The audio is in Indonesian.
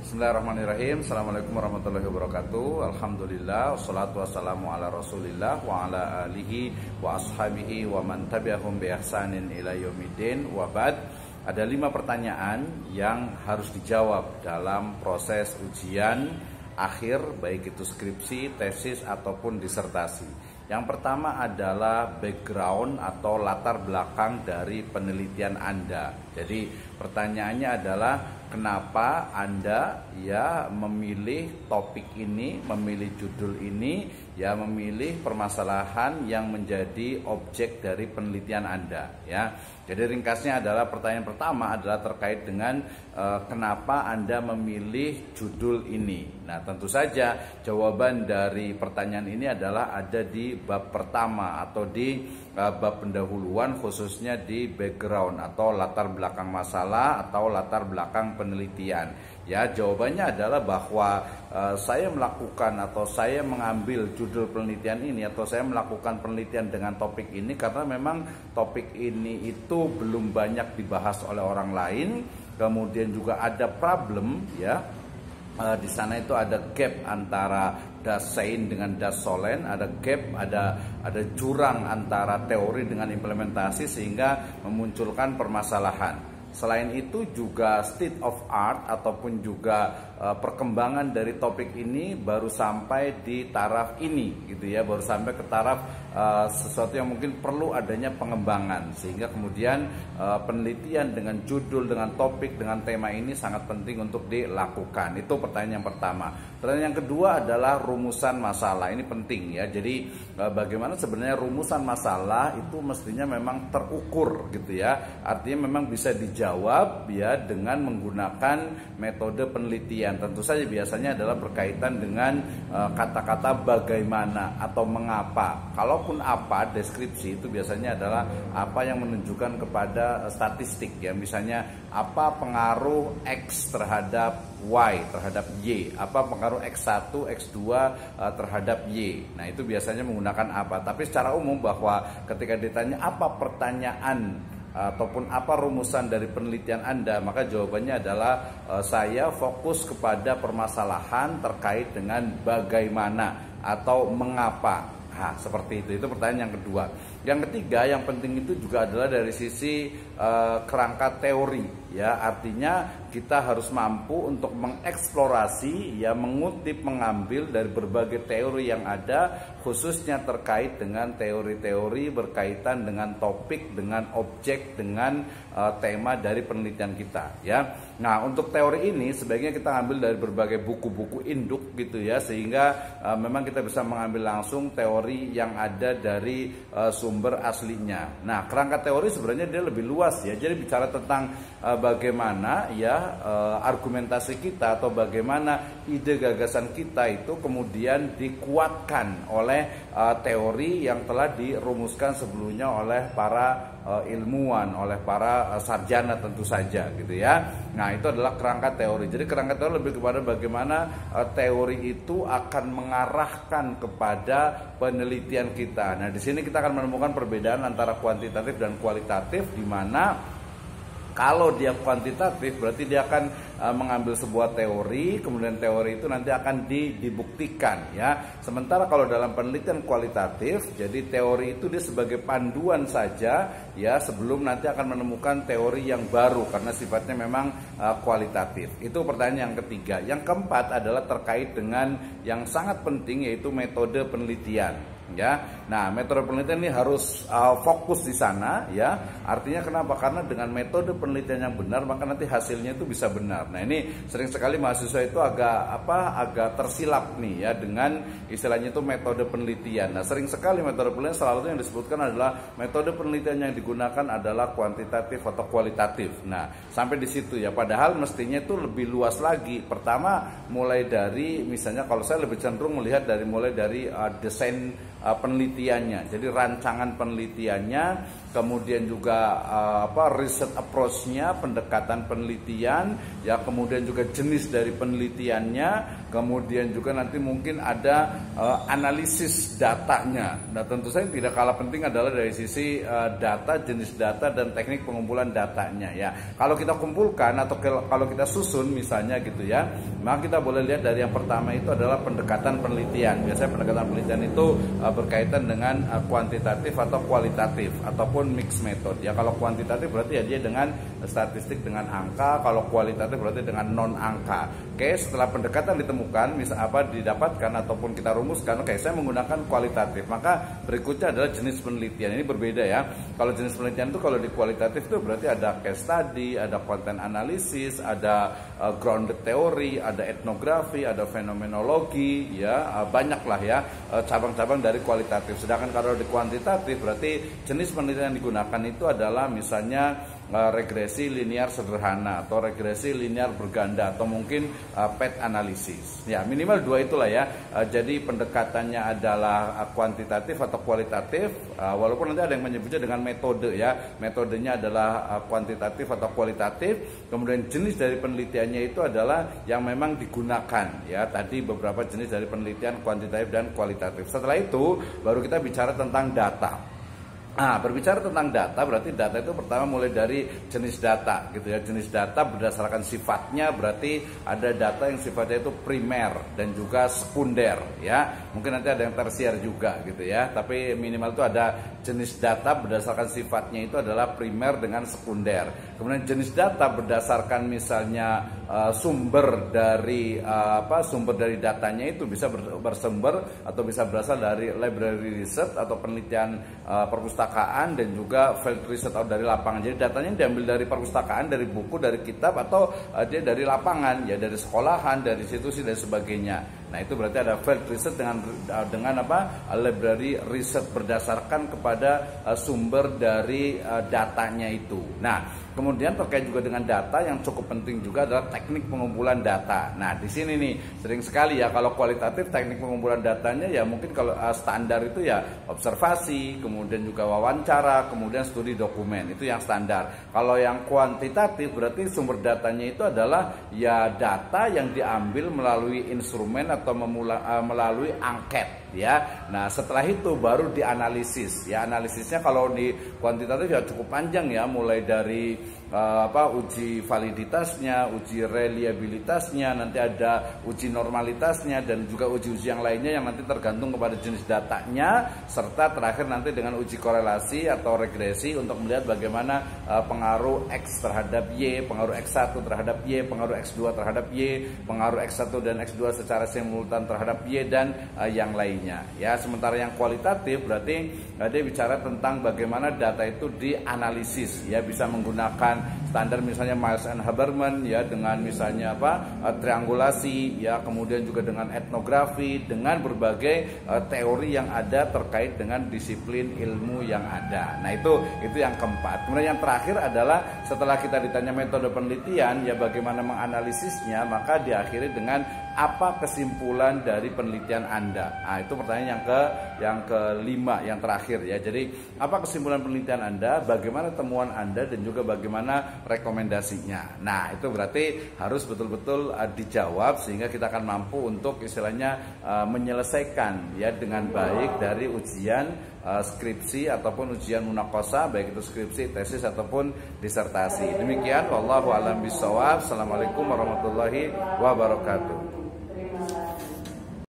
Bismillahirrahmanirrahim. Assalamualaikum warahmatullahi wabarakatuh. Alhamdulillah, wassalatu wassalamu ala rasulillah wa ala alihi wa ashabihi wa man tabi'ahum bi ihsanin ila yaumiddin wa ba'd. Ada 5 pertanyaan yang harus dijawab dalam proses ujian akhir, baik itu skripsi, tesis ataupun disertasi. Yang pertama adalah background atau latar belakang dari penelitian Anda. Jadi pertanyaannya adalah kenapa Anda memilih topik ini, memilih judul ini, memilih permasalahan yang menjadi objek dari penelitian Anda, ya. Jadi ringkasnya adalah pertanyaan pertama adalah terkait dengan kenapa Anda memilih judul ini. Nah, tentu saja jawaban dari pertanyaan ini adalah ada di bab pertama atau di bab pendahuluan, khususnya di background atau latar belakang masalah atau latar belakang penelitian. Ya, jawabannya adalah bahwa saya melakukan atau saya mengambil judul penelitian ini atau saya melakukan penelitian dengan topik ini karena memang topik ini itu belum banyak dibahas oleh orang lain. Kemudian juga ada problem, ya. Di sana itu ada gap antara das Sein dengan das Sollen, ada gap, ada jurang antara teori dengan implementasi sehingga memunculkan permasalahan. Selain itu juga state of art ataupun juga perkembangan dari topik ini baru sampai di taraf ini, gitu ya, baru sampai ke taraf sesuatu yang mungkin perlu adanya pengembangan, sehingga kemudian penelitian dengan judul, dengan topik, dengan tema ini sangat penting untuk dilakukan. Itu pertanyaan yang pertama. Pertanyaan yang kedua adalah rumusan masalah. Ini penting, ya. Jadi bagaimana sebenarnya rumusan masalah itu mestinya memang terukur, gitu ya. Artinya memang bisa dijawab, ya, dengan menggunakan metode penelitian. Tentu saja biasanya adalah berkaitan dengan kata-kata bagaimana atau mengapa. Kalaupun apa, deskripsi itu biasanya adalah apa yang menunjukkan kepada statistik, ya. Misalnya apa pengaruh X terhadap Y, terhadap Y, apa pengaruh X1, X2 terhadap Y. Nah, itu biasanya menggunakan apa. Tapi secara umum bahwa ketika ditanya apa pertanyaan ataupun apa rumusan dari penelitian Anda, maka jawabannya adalah saya fokus kepada permasalahan terkait dengan bagaimana atau mengapa. Nah, seperti itu pertanyaan yang kedua. Yang ketiga, yang penting itu juga adalah dari sisi kerangka teori, ya. Artinya kita harus mampu untuk mengeksplorasi, ya, mengutip, mengambil dari berbagai teori yang ada, khususnya terkait dengan teori-teori berkaitan dengan topik, dengan objek, dengan tema dari penelitian kita, ya. Nah, untuk teori ini sebaiknya kita ambil dari berbagai buku-buku induk, gitu ya, sehingga memang kita bisa mengambil langsung teori yang ada dari sumber aslinya. Nah, kerangka teori sebenarnya dia lebih luas, ya. Jadi bicara tentang bagaimana, ya, argumentasi kita atau bagaimana ide gagasan kita itu kemudian dikuatkan oleh teori yang telah dirumuskan sebelumnya oleh para ilmuwan, oleh para sarjana tentu saja, gitu ya. Nah, itu adalah kerangka teori. Jadi kerangka teori lebih kepada bagaimana teori itu akan mengarahkan kepada penelitian kita. Nah, di sini kita akan menemukan perbedaan antara kuantitatif dan kualitatif, di mana kalau dia kuantitatif berarti dia akan mengambil sebuah teori, kemudian teori itu nanti akan dibuktikan, ya. Sementara kalau dalam penelitian kualitatif, jadi teori itu dia sebagai panduan saja, ya, sebelum nanti akan menemukan teori yang baru karena sifatnya memang kualitatif. Itu pertanyaan yang ketiga. Yang keempat adalah terkait dengan yang sangat penting, yaitu metode penelitian, ya. Nah, metode penelitian ini harus fokus di sana, ya. Artinya kenapa? Karena dengan metode penelitian yang benar maka nanti hasilnya itu bisa benar. Nah, ini sering sekali mahasiswa itu agak tersilap nih, ya, dengan istilahnya itu metode penelitian. Nah, sering sekali metode penelitian selalu yang disebutkan adalah metode penelitian yang digunakan adalah kuantitatif atau kualitatif. Nah, sampai di situ, ya. Padahal mestinya itu lebih luas lagi. Pertama, mulai dari misalnya kalau saya lebih cenderung melihat mulai dari desain penelitiannya. Jadi rancangan penelitiannya kemudian juga riset approach-nya, pendekatan penelitian, ya kemudian juga jenis dari penelitiannya, kemudian juga nanti mungkin ada analisis datanya. Nah tentu saja tidak kalah penting adalah dari sisi data, jenis data dan teknik pengumpulan datanya ya. Kalau kita kumpulkan atau kalau kita susun misalnya gitu ya, maka kita boleh lihat dari yang pertama itu adalah pendekatan penelitian. Biasanya pendekatan penelitian itu berkaitan dengan kuantitatif atau kualitatif ataupun mixed method ya. Kalau kuantitatif berarti ya dia dengan statistik dengan angka, kalau kualitatif berarti dengan non angka. Oke, setelah pendekatan ditemukan, didapatkan ataupun kita rumuskan, oke, saya menggunakan kualitatif. Maka berikutnya adalah jenis penelitian. Ini berbeda ya. Kalau jenis penelitian itu kalau di kualitatif itu berarti ada case study, ada content analysis, ada grounded theory, ada etnografi, ada fenomenologi, ya banyaklah ya cabang-cabang dari kualitatif. Sedangkan kalau di kuantitatif berarti jenis penelitian yang digunakan itu adalah misalnya regresi linear sederhana atau regresi linear berganda atau mungkin path analysis. Ya, minimal dua itulah ya. Jadi pendekatannya adalah kuantitatif atau kualitatif, walaupun nanti ada yang menyebutnya dengan metode ya. Metodenya adalah kuantitatif atau kualitatif. Kemudian jenis dari penelitiannya itu adalah yang memang digunakan ya. Tadi beberapa jenis dari penelitian kuantitatif dan kualitatif. Setelah itu baru kita bicara tentang data. Nah, berbicara tentang data berarti data itu pertama mulai dari jenis data gitu ya. Jenis data berdasarkan sifatnya berarti ada data yang sifatnya itu primer dan juga sekunder ya. Mungkin nanti ada yang tersier juga gitu ya. Tapi minimal itu ada jenis data berdasarkan sifatnya itu adalah primer dengan sekunder. Kemudian jenis data berdasarkan misalnya sumber dari datanya itu bisa bersumber atau bisa berasal dari library research atau penelitian perpustakaan dan juga field research atau dari lapangan. Jadi datanya diambil dari perpustakaan, dari buku, dari kitab atau dia dari lapangan ya, dari sekolahan, dari institusi dan sebagainya. Nah itu berarti ada field research dengan library research berdasarkan kepada sumber dari datanya itu. Nah kemudian terkait juga dengan data yang cukup penting juga adalah teknik pengumpulan data. Nah di sini nih sering sekali ya kalau kualitatif teknik pengumpulan datanya ya mungkin kalau standar itu ya observasi, kemudian juga wawancara, kemudian studi dokumen, itu yang standar. Kalau yang kuantitatif berarti sumber datanya itu adalah ya data yang diambil melalui instrumen atau melalui angket ya. Nah setelah itu baru dianalisis ya. Analisisnya kalau di kuantitatif ya cukup panjang ya, mulai dari uji validitasnya, uji reliabilitasnya, nanti ada uji normalitasnya dan juga uji-uji yang lainnya yang nanti tergantung kepada jenis datanya, serta terakhir nanti dengan uji korelasi atau regresi untuk melihat bagaimana pengaruh X terhadap Y, pengaruh X1 terhadap Y, pengaruh X2 terhadap Y, pengaruh X1 dan X2 secara simultan terhadap Y dan yang lainnya ya. Sementara yang kualitatif berarti dia bicara tentang bagaimana data itu dianalisis ya, bisa menggunakan standar misalnya Miles and Haberman ya, dengan misalnya triangulasi ya, kemudian juga dengan etnografi, dengan berbagai teori yang ada terkait dengan disiplin ilmu yang ada. Nah itu yang keempat. Kemudian yang terakhir adalah setelah kita ditanya metode penelitian ya bagaimana menganalisisnya, maka diakhiri dengan apa kesimpulan dari penelitian Anda. Nah itu pertanyaan yang kelima, yang terakhir ya. Jadi apa kesimpulan penelitian Anda, bagaimana temuan Anda dan juga bagaimana rekomendasinya. Nah itu berarti harus betul-betul dijawab sehingga kita akan mampu untuk istilahnya menyelesaikan ya dengan baik dari ujian skripsi ataupun ujian munaqashah, baik itu skripsi, tesis ataupun disertasi. Demikian wallahu a'lam bishawab. Assalamualaikum warahmatullahi wabarakatuh.